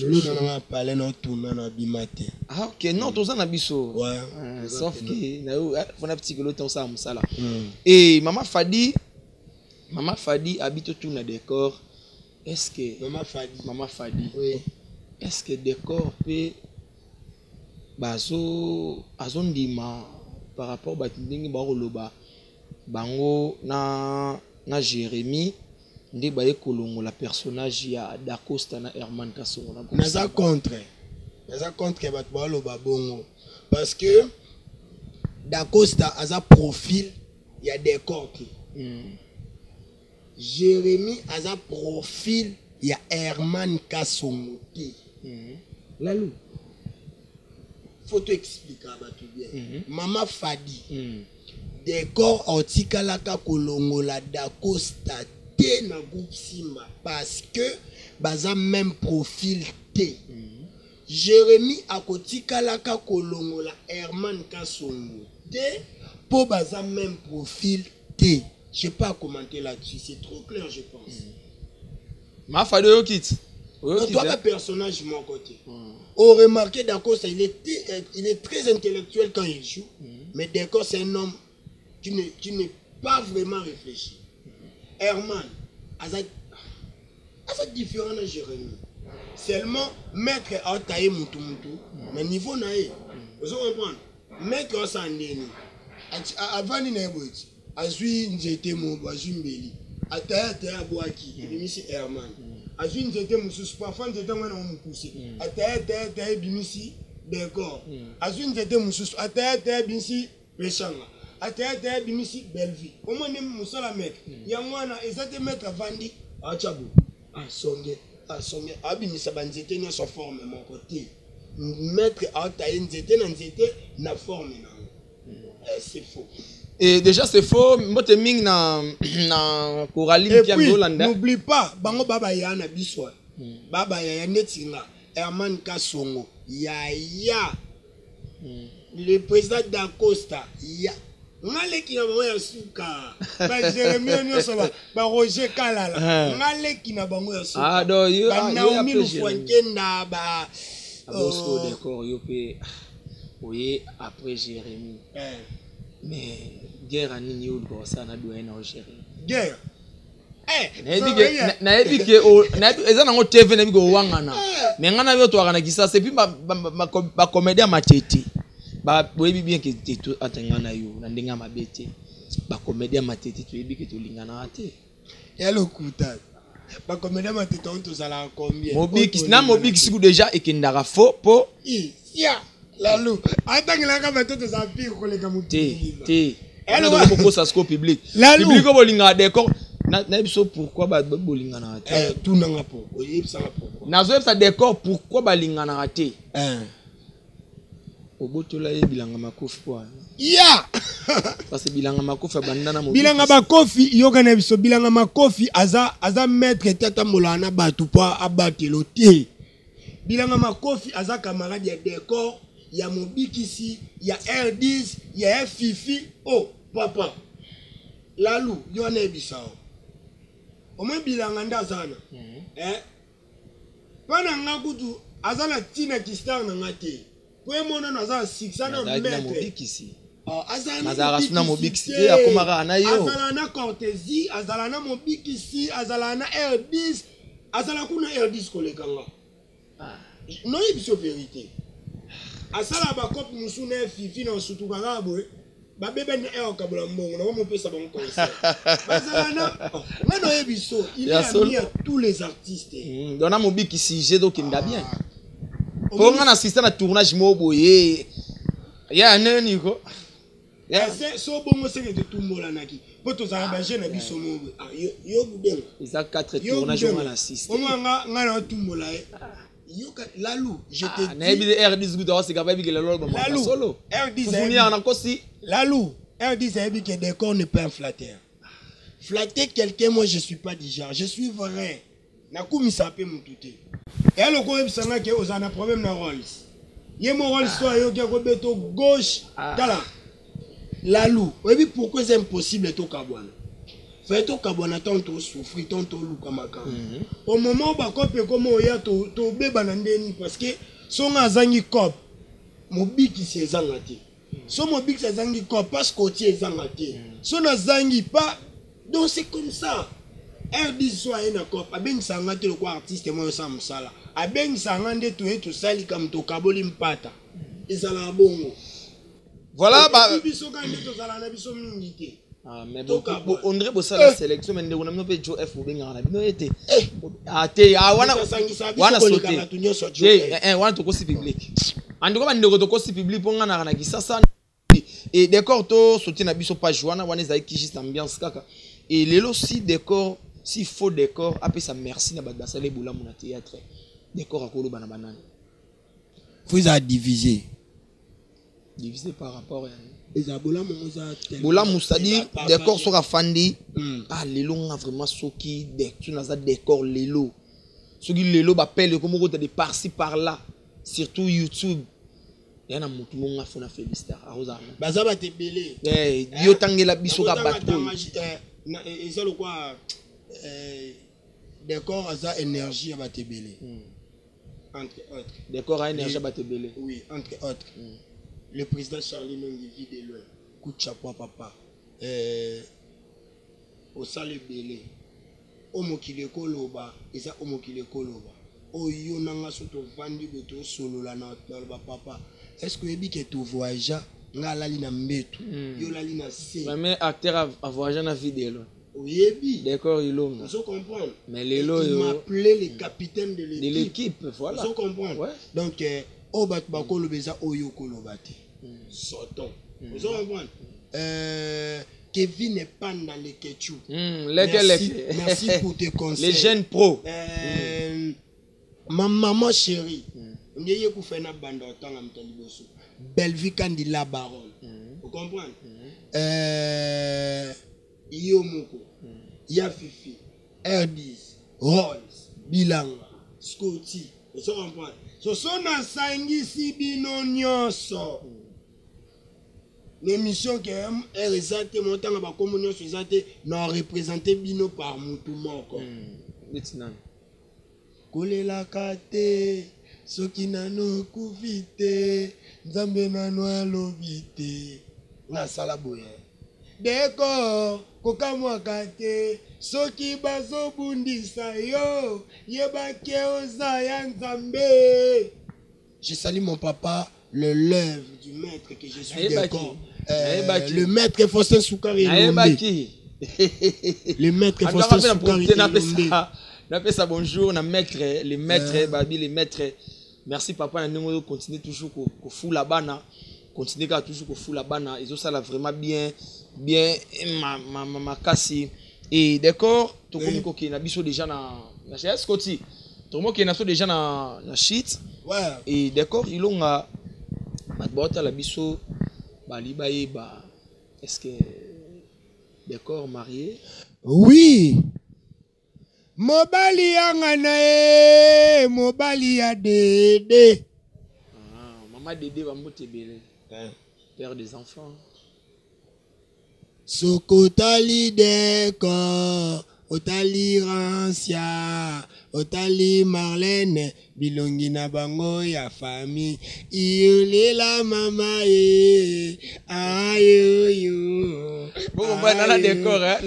Nous avons parlé de tout dans bimate. Ah ok, non, tout ça n'a biso. Ouais. Sauf que on a petit que l'autre ça là. Et Maman Fadi habite tout un décor. Est-ce que Maman Fadi, oui. Est-ce que décor peut bazo azondima par rapport à ndingi baroloba bango na Jérémie ndi baye kolongo la personnage ya Dacosta na Herman Kasongo na naza contre bat baroloba bongo parce que Dacosta aza profil ya décor ki Jérémie aza profil ya Herman Kasongo ki Lalou faut te expliquer tout bien. Maman Fadi décor otikalaka kolongo la Dacosta te na groupe Simba parce que baza même profil te. Jérémie akotikalaka kolongo la Herman Kasongo te pour baza même profil te. Je n'ai pas à commenter là-dessus, c'est trop clair je pense. Ma Fadi yo quitte. Toi, le personnage, mon côté. On remarque Dacosta, il est très intellectuel quand il joue, mais Dacosta, c'est un homme qui n'est pas vraiment réfléchi. Herman, c'est différent de Jérémie. Seulement, maître a taillé Moutou, mais niveau naïe, vous comprenez? Maître a s'endéni. Avant, il n'y a pas de Azui Nzete Mo, Azui Mbeli. Ataya Boaki, il est Herman. Azui Nzete Moussous, parfois Nzete Mouana Moukoussé. Ataya Bimisi, d'accord. Azui Nzete Moussous, Ataya Bimisi, Peshanga. Ataya Bimisi, Belleville. Au moins, Moussala mec. Yamwana, Ezate Maître Vandi, Achabou. Songe, Abimisa Banzete n'a sa forme, mon côté. Maître Ataya Nzete n'a forme. C'est faux. Et déjà c'est faux, moi te ming na Coraline qui a Holanda. N'oublie pas, bango baba ya na biswa. Baba ya netinga, Herman Kasongo, ya. Le président Dacosta, ya. Ngale ki na bango ya suka. Ba Jérémie nyoso ba Roger Kalala. Ngale ki na bango ya suka. Ah do yo Naomi Lufwankenda ba Bosco décor yo pe. Oui, après Jérémie. Mais guerre à nini ou ça na doit na Jérémie. Guerre. Na ebi ke o na eza na ngo TV na bi go wangana. Mais ngana yo to akana kisa c'est puis ba comédien matete. Ba boyebi bien que te atangana yo na ndenga mabete. Ba comédien matete to ebi ke to lingana ate. Hello kuta. Ba comédien matete on to sala combien? Mobix na Mobix ku déjà ekendaka faux po. Ya. Lalou. Atangela ka matete za pire ko le kamuti. Te. Elle doit beaucoup ça scope public. Public ko bolinga décor. Na biso pourquoi ba bolinga na ate. Tout nanga po. Oyebi ça pourquoi. Nazo ça décor pourquoi balinga na ate. Obotola ye bilanga makofi kwa. Ya. Parce que bilanga makofi abanda na mo. Bilanga makofi yokana biso bilanga makofi aza maître tata molana batu pa abatelo te. Bilanga makofi aza camarade ya décor. Il y a Mobikisi, il y a R10, il y a Fifi. Oh, papa. Lalou, il y a Nebisao. Au moins, Bilanganda Zana. Pendant Nakutu, Azana Tina Kistan Nangate. Pour moi, on a 600 mètres. Mobikisi. Azalana Mobikisi. Azalana Cortésie, Azalana Mobikisi, Azalana R10, Azalakuna R10 Kolekanga. Non, il y a vérité. Asala ba kopi musuna Fifi na sutuka ngabo ba bebe ni e okabula mbongo na mo pesa ba concert bazala na ngano yebiso il a mis à tous les artistes dona Mobikisi j'ai donc inda bien pour ngana assistant na tournage mo boye ya nani ko So bongo c'est que tout mola naki. Poto za ba jeune biso mo. Yo budeng. Ils ont 4 tournages on a 6. Au moins nga tout mola. Yo Lalou, je te dis. Na bi R10 guta c'est capable que le lolo ba solo. R10 Souvenir na kosi. Lalou, R10 c'est que décor ne peut pas flatter. Flatter quelqu'un, moi je suis pas du genre, je suis vrai. Nakumi sapé mon touté. Et alors quand il s'en a que aux un problème na Rolls. Yé mon Rolls soit yo qui a beto gauche. Tala. Lalou, oui pourquoi c'est impossible to kabwana. Fait to kabwana tant to souffrir tant to luka makam. Au moment ba kope comment ya to beba na ndeni parce que son azangi cop. Mobiki c'est zangati. Son mobiki c'est zangi cop parce que tu es zangati. Son azangi pas. Donc c'est comme ça. R10 soit un accord. Abeng sangate le quoi artiste moi ça me sala. Abeng sangande tout sali comme to kaboli mpata. Ezala bongo. Voilà bah. Ah mais bon on dirait pour ça la sélection mais on a même pas Joe F ou benga na bino été. Ah te wana sauter. Wana to kosi public. Andiko ba ndeko to kosi public ponga na kisasa. Et décor to sauter na biso page wana eza qui juste ambiance kaka. Et lelo si décor si faux décor après ça merci na ba sale boula mon théâtre. Décor akolo bana banane. Faut ça diviser. Divisé par rapport à boula c'est-à-dire décor sera fandi. Ah lelo on a vraiment soki tu n'as décor lelo. Soki lelo ba pelle comme on de par-ci par-là surtout YouTube. Yana mutu monga fona féliciter aroza baza ba te belé yo tangela biso ka bato ça le quoi décor aza énergie ba te belé entre autres décor a énergie ba te belé oui entre autres le président Charlie Nongi vit de loin coup de chapeau papa au sale belé o mokile koloba eza o mokile koloba o yo nanga soto vandi beto solo la na papa. Est-ce que tu es voyagé? Nga lali na mbetu. Yo lali na se. Mais acteur a voyagé na vidéo. Oui, d'accord, il l'a. Vous comprenez? Mais les lots il m'appelait le capitaine de l'équipe. Voilà. Vous comprenez? Ouais. Donc au bat bako le beza oyo kolobati. Sortons. Vous comprenez? Kevin n'est pas dans les ketchou. Merci pour tes conseils. Les jeunes pros. Ma maman chérie. Ndiye ku fena banda otanga mtali boso. Bellevue Kandila Baron. Vous comprenez? Iyo moko. Ya Fifi. R10. Rolls. Bilanga. Scotty. Vous comprenez? So sona sangisi bino nyonso. L'émission qui est représentée montant ba communion suzate non représenté bino par mutu moko. Kolela kate soki nano kuvite nzambe nano alobite na sala boye deko kokamwa kate soki bazobundisa yo yebake oza ya nzambe. Je salue mon papa le lève du maître que je suis d'accord. Le maître Faustin Soukari le maître Faustin Soukari n'appelle ça bonjour na maître les maîtres babi les maîtres. Merci papa nous continuer toujours ko fou la bana continuer ka toujours ko fou la bana ils ont ça là vraiment bien ma kasi et d'accord to komi ko ki na biso déjà na chez Scotty to mo ki na so déjà na shit ouais et d'accord ils ont ba bota la biso bali baye ba est-ce que d'accord marié oui. Mobali yanga na mobali ya Dédé. Ah, maman Dédé va mbote belé. Père des enfants. Sokotali deko, otali Rancia, otali Marlène, bilongi na bango ya famille. Iolela mama ayoyo. Bon, on va dans la décor, hein.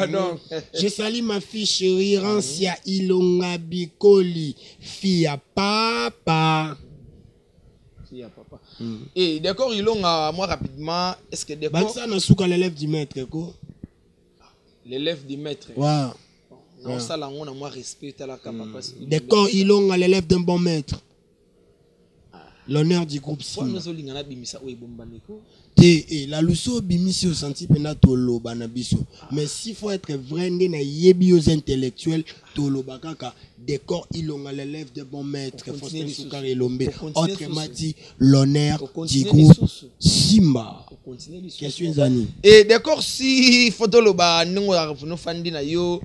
Donc, je salue ma fille chérie Rancia Ilonga Bikoli, fille à papa. Fille à papa. Et d'accord, Ilonga, moi rapidement, est-ce que d'accord. Ça n'a souka l'élève du maître, quoi. L'élève du maître. Ouais. Non, ça là, on a moins respect à la capacité. D'accord, Ilonga l'élève d'un bon maître. l'honneur du groupe Pour Simba. nous olingana bimisa o ebombameko. Et la luso bimisi au senti pena tolo banabiso. Mais s'il faut être vrai, na yebi aux intellectuels tolo bakaka décor ilonga l'élève de bons maîtres Faustin Soukar et Lombe. Autrement dit l'honneur du groupe Simba. Question Zani. Et d'accord si photo loba ningo no fandi na yo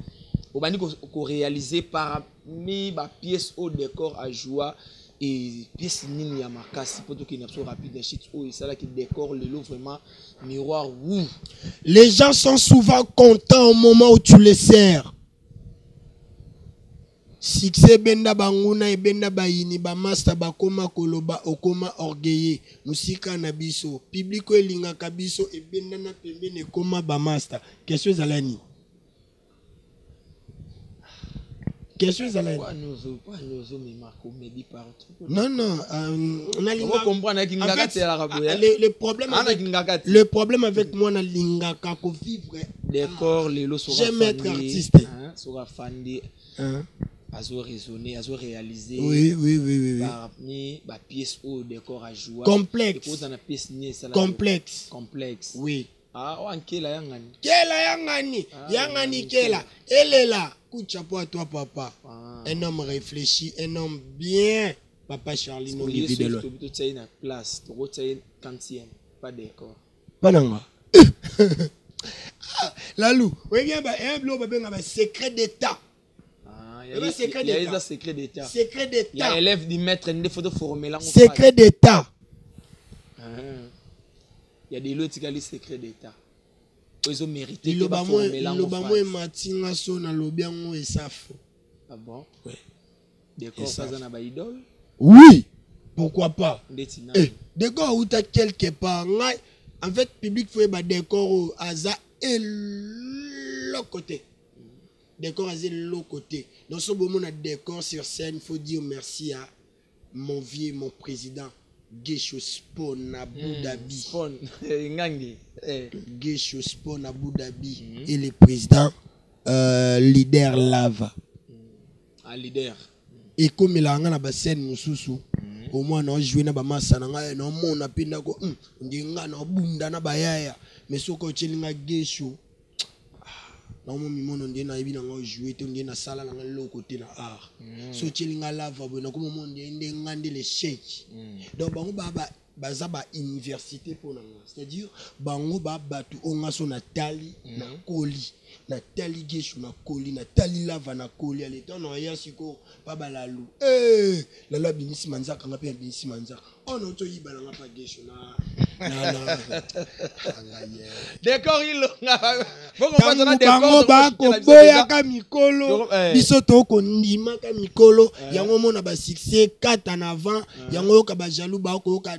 obandi ko réaliser parmi ba pièces au décor à joie et pièce nini ya makasi poto ki na so rapide shit et ça là qui décore le lot vraiment miroir wou. Les gens sont souvent contents au moment où tu les sers. Succès benda banguna et benda bayini ba master bakoma koloba okoma orgueillé musika na biso public elinga kabiso et benda na pembeni koma ba master. Question zalani. Question zalani. Non non, on a linga comprendre ki ngaka tela raboya. Le problème avec moi na linga ka ko vivre décor les lots sera j'aime être artiste. Sera fandi. Azo raisonner, azo réaliser. Oui. Parmi ba pièce au décor à joie. Complexe. Complexe. Oui. Ah, on kela yangani. Yangani kela. Elle est là. Coup de chapeau à toi papa. Un homme réfléchi, un homme bien. Papa Charlie non il vit de loin. Tu as une place, tu as une cantine, pas décor. Pas nanga. Lalou, oui bien un bleu ba secret d'état. Il y a des secrets d'état. Secret d'état. Il y a élève du maître, il faut former là. Secret d'état. Il y a des lots qui ont les secrets d'état. Ils ont mérité de former là. Il matinga so na lobiango et safo. Ah bon? Oui. Décor ça na ba idole? Oui. Pourquoi pas? Décor où tu quelque part. En fait, public faut ba décor aza et l'autre côté. Décor à l'autre côté. Dans ce moment, on a décor sur scène. Il faut dire merci à mon vieux, mon président, Gesho Spawn à Abu Dhabi. Gesho Spawn à Abu Dhabi. Et le président, leader Lava. Leader. Et comme il a un scène, Moussoussou, au moins, on a joué dans ma sananga, on a pu dire on dit on bunda na bayaya. Mais ce que tu as Gesho. Non mon mimon on dit na ibi na jouer on dit na sala na l'autre côté na art so chelinga lava bona comme mon dit ngandi les shake donc bango baza ba université pour na c'est-à-dire bango ba batu onga so na tali na koli na tali geshu na koli na tali lava na koli ale ton no ya siko pa balalu la la binisi manzaka nga pe binisi manzaka on to yibala nga pa geshu na décor il bango ba ko boya ka mikolo biso to ko ndima ka mikolo yango mona ba succès 4 en avant yango ka ba jaloux ba ko ka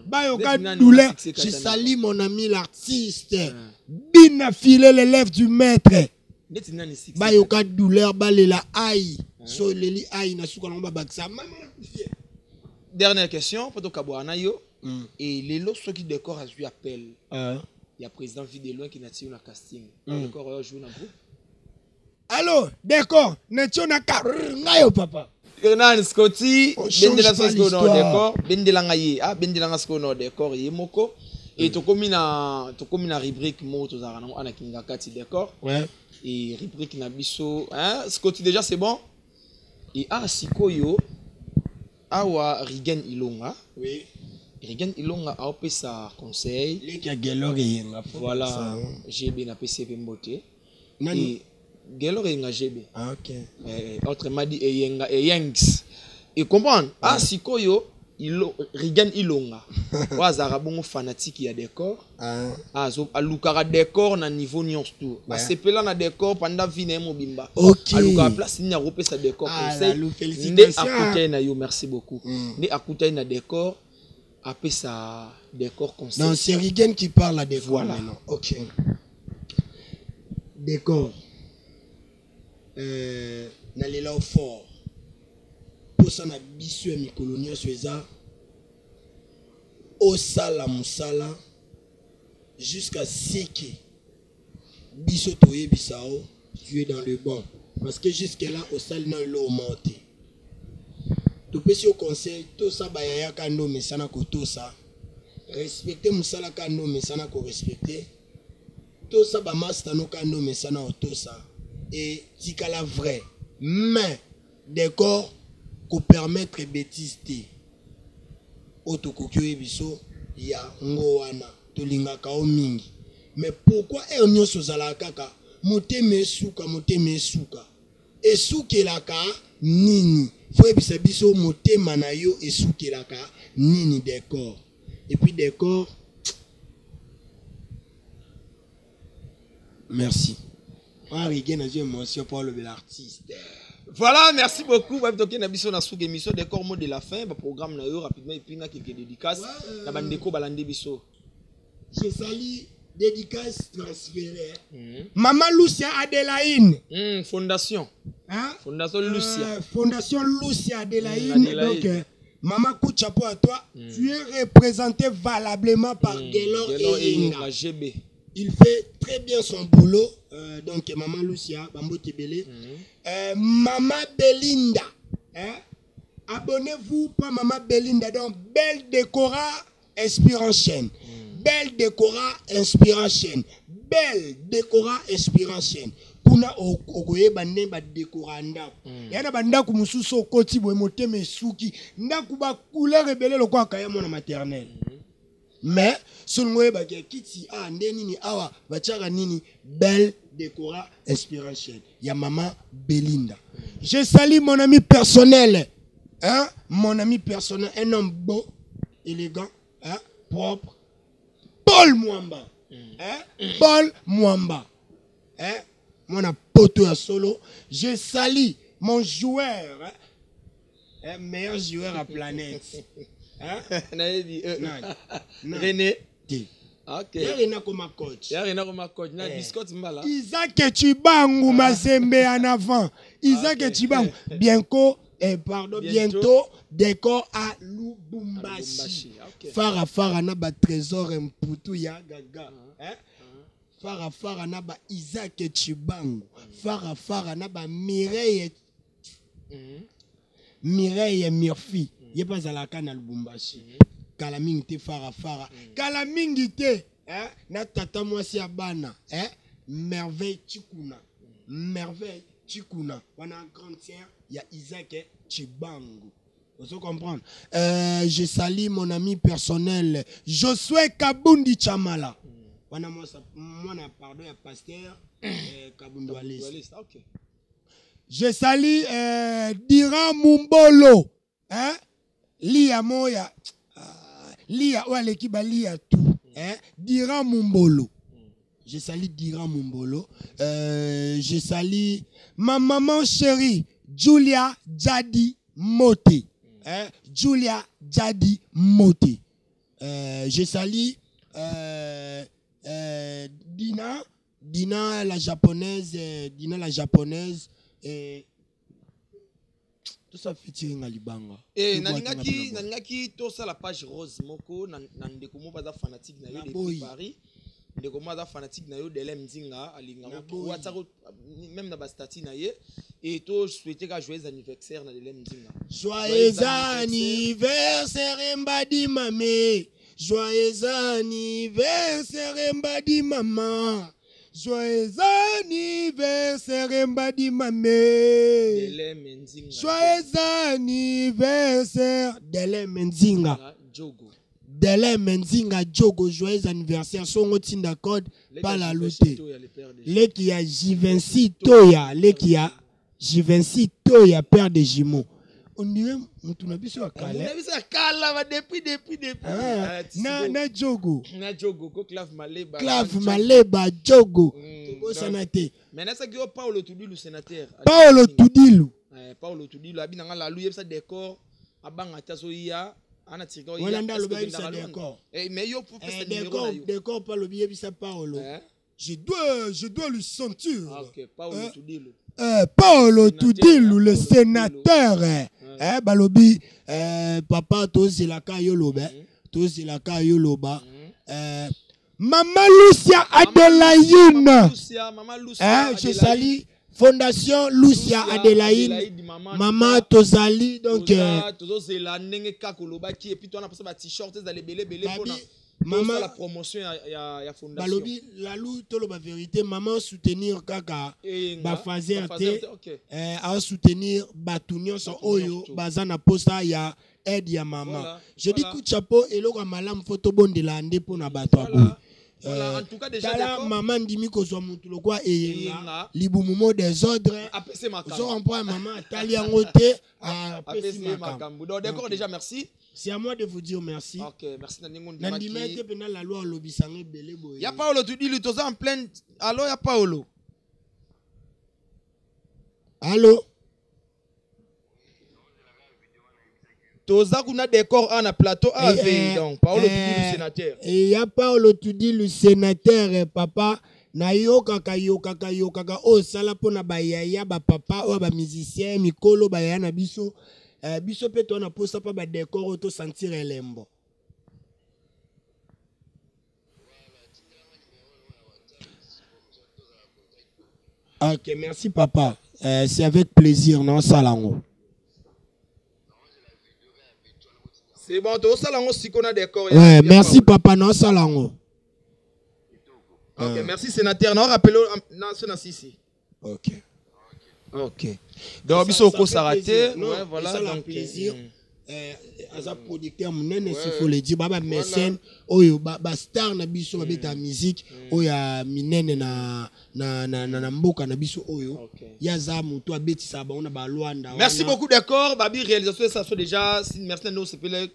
ba yo ka douleur. Je salue mon ami l'artiste Bina filer l'élève du maître ba yo ka douleur ba lela aïe so leli aïe na suka ngomba baksa mama. Dernière question pour to kabwana yo. Et les lots ceux qui décorent à jouer appel. Il y a président Vidéloin qui n'a tiré un casting. Décor joue dans groupe. Allô, décor, n'a-tu na ngayo papa. Renan Scotty, bendela sasko no décor, bendela ngaye, bendela sasko no décor yemoko. Et to komi na rubrique mo to zara na ana kinga kati décor. Ouais. Et rubrique na biso, Scotty déjà c'est bon. Et sikoyo awa Rigen Ilonga. Oui. Rigen Ilonga a opé sa conseil. Voilà. GB na PCP Mbote. Nani? Gelor yenga GB. Ah ok. Autrement dit yenga yengs. Et comprendre. Sikoyo Rigen Ilonga. Wazara bongo fanatique ya décor. Alukara décor na niveau nyonso tout. Asepela na décor pendant vine mobimba. Alukara place ni a opé sa décor conseil. Nde akutai na yo merci beaucoup. Nde akutai na décor. Après ça, décor conseil. Non, c'est Rigen qui parle à décor. Voilà. Maintenant. Ok. Décor. N'allez là au fort. Pour ça, on a bisou et mi-colonia sueza. Au sala musala. Jusqu'à ce que bisou toye bisao. Tu es dans le bon. Parce que jusque là, au sale, non, l'eau monté. Tu peux au conseil, tout ça, bayaya kando, mais ça n'a que tout ça. Respecter Moussala kando, mais ça n'a que respecter. Tout ça, bah, mastano kando, mais ça n'a que tout ça. Et tikala vrai. Mais, d'accord, qu'on permettre bêtise té. Otokokyo ebiso, ya ngoana, tolinga kao mingi. Mais pourquoi on y a kaka? Moteme suka. Et soukelaka nini. Faut ebisabiso motema na yo et soukelaka nini décor. Et puis décor. Merci. Voilà, merci beaucoup. On toquer na biso na souk émission décor mot de la fin, ba programme na yo rapidement et puis na quelques dédicaces. Na bandeko balande biso. Je salue dédicace transférée. Maman Lucia Adélaïne. Fondation. Hein? Fondation Lucia. Fondation Lucia Adélaïne. Donc, maman, coup de chapeau à toi. Tu es représenté valablement par Gelor et Inga. GB. Il fait très bien son boulot. Donc, maman Lucia, Bambo Tebele. Maman Belinda. Hein? Abonnez-vous pour maman Belinda. Donc, Belle Décora, inspirant chaîne. Belle Décora, inspirant chaîne. Belle Décora, inspirant chaîne. Kuna okoye bande ba décora ndako. Yana bandako mususu okoti boye moteme suki. Ndako ba couleur rebelle lokwa kaya mona maternelle. Mais songoye ba kiti ndeni ni awa bachaka nini Belle Décora, inspirant chaîne. Ya maman Belinda. Je salue mon ami personnel. Hein? Mon ami personnel, un homme beau, élégant, hein? Propre. Paul Mwamba. Paul Mwamba. Mon poto à solo. Je salue mon joueur. Meilleur joueur à planète. René. Ok. Yarina comme coach. Yarina comme coach. Na biscotte mbala. Isaac Chibangu Mazembe en avant. Isaac Chibangu. Bientôt, décor à Lubumbashi. Fara naba trésor mputu ya gaga. Fara naba Isaac Chibangu. Fara naba Mireille Murphy. Yé pas à la canne à Lubumbashi. Kalamingi te fara. Kalamingi te. Na tata moi si abana. Merveille Chikuna. On a un grand tien. Il y a Isaac Chibangu. Vous comprenez? Je salue mon ami personnel, Josué Kabundi Chamala. Moi, pardon, il y a pasteur Kabundi Walis. Je salue Dira Mumbolo. Lia Moya. Lia Walekiba Lia tout. Dira Mumbolo. Je salue Dira Mumbolo. Je salue ma maman chérie, Julia Jadi Mote. Julia Jadi Mote. Je salue Dina la japonaise. Tout ça fait Ngalibanga. Et Nangaki, tout ça la page rose moko, Nandeko Mobaza fanatique na depuis Paris. Ndeko Mobaza fanatique na yo de l'Mzinga, Alinga, même na bastati na ye. Et toi, je souhaitais qu'à joyeux anniversaire na de l'Mzinga. Joyeux anniversaire Mbadi Mamé. Joyeux anniversaire Mbadi Maman. Joyeux anniversaire Mbadi Mamé. Joyeux anniversaire Dele Menzinga. Dele Menzinga Djogo. Joyeux anniversaire. Son tinda code pas la lutte. Leki a Jivency Toya. Leki a Jivency Toya, père de jumeaux. On dirait Moutunabiso à Kala. Moutunabiso à Kala depuis. Na Djogo. Na Djogo, Clave Maleba. Clave Maleba, Djogo. Sanate. Mais ça qui est Paolo Tudilu, sénateur. Paolo Tudilu. Paolo Tudilu, Abinanga la louye, ça décor. Abanga Tasoya. On a le bail, ça décor. Mais yo, pour faire décor, pas le billet, ça Paolo. Je dois le sentir. Ok, Paolo Tudilu. Paolo Tudilu, le sénateur. Balobi, papa, tous c'est la Kayoloba. Maman Lucia Adélaïne. Je salue Fondation Lucia Adélaïde, maman Tozali, donc maman la promotion ya fondation. Balobi la lou tolo ba vérité maman soutenir kaka ba fazer te a soutenir batunion so oyo bazana posta ya aide ya maman. Je dis coup de chapeau et lo malam photo bondela ndé pona bato abo. En tout cas déjà d'accord maman ndimi ko zo mutu lokwa eyenga libumumo des ordres zo emploi maman atali yango te a pesi makambo. Donc d'accord déjà merci. C'est à moi de vous dire merci. OK, merci Nandingo Ndimaki. Nandimaki pena la loi lobisanga belé boye. Ya Paolo tu dis le toza en plein. Allô ya Paolo. Allô. Toza kuna décor en plateau avec donc Paolo tu dis le sénateur. Et ya Paolo tu dis le sénateur papa na yo kaka o sala pona ba yaya ba papa o ba musicien mikolo ba yaya na biso. Biso pe to na posa pa ba décor auto sentir elembo. OK, merci papa. C'est avec plaisir non salango. C'est bon, to salango si qu'on a décor. Ouais, merci papa non salango. OK, merci sénateur. Non rappelons na sisi. OK. OK. Donc biso ko s'arrêter, ouais voilà donc plaisir. Asa producteur munene s'il faut le dire baba mécène oyo ba star na biso ba beta musique oya minene na mboka na biso oyo yaza mutu abetisa ba ona ba Luanda. Merci beaucoup d'accord babi réalisation ça soit déjà merci nous s'appelle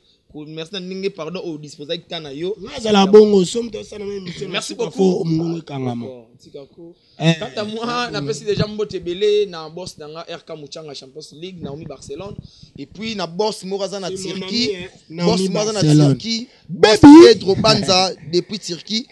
merci Ninge pardon au disposé kana yo. Merci beaucoup. Quant à moi, na pesi déjà mbote belé na boss nanga RK Muchanga Champions League Naomi Barcelone et puis na boss Moraza na Turquie, boss Moraza na Turquie, boss Pedro Banza depuis Turquie,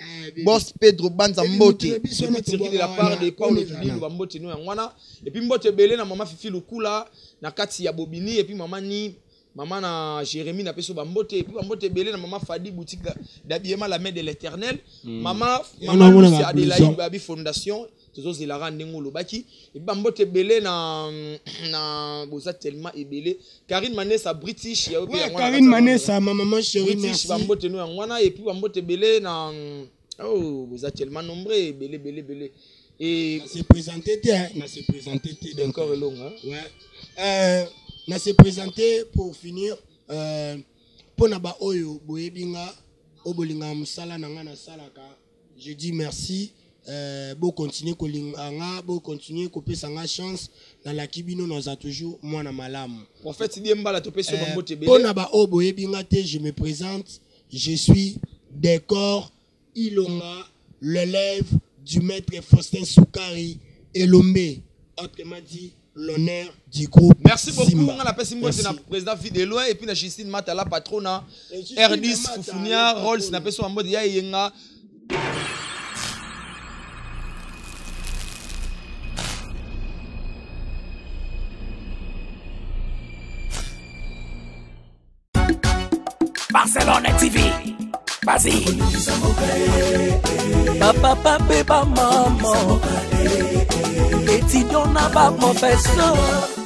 boss Pedro Banza mbote depuis Turquie de la part de Paolo Tudini ba mbote no ngwana et puis mbote belé na maman Fifi Lukula na kati ya Bobini et puis maman ni maman na Jérémy na peso bambote et puis bambote belé na maman Fadi boutique d'habillement la main de l'Éternel maman Lucia Adélaïde babi fondation toujours Zelara Ndengolo baki et puis bambote belé na boza tellement belé Karine Manessa British ya ouais Karine Manessa ma maman chérie merci bambote no ngwana et puis bambote belé na oh boza tellement nombreux belé et c'est présenté encore long hein ouais na se présenter pour finir pour naba oyo boyebinga obolinga musala nanga na salaka je dis merci bo continuer kolinganga bo continuer kopesa nga chance na la kibino nous a toujours moi na malamu en fait il mbala to peso bambote belé pour naba oyo boyebinga te je me présente je suis Décor Ilonga l'élève du maître Faustin Soukari Elombe autrement dit l'honneur du groupe. Merci beaucoup. On a appelé Simon, c'est le président Fidelo et puis la Justine Mata la patrona R10 Foufounia Rolls n'a pas son mode ya yenga. Barcelone TV. Vas-y. Papa, papa, maman. Et tu donnes pas mon personne.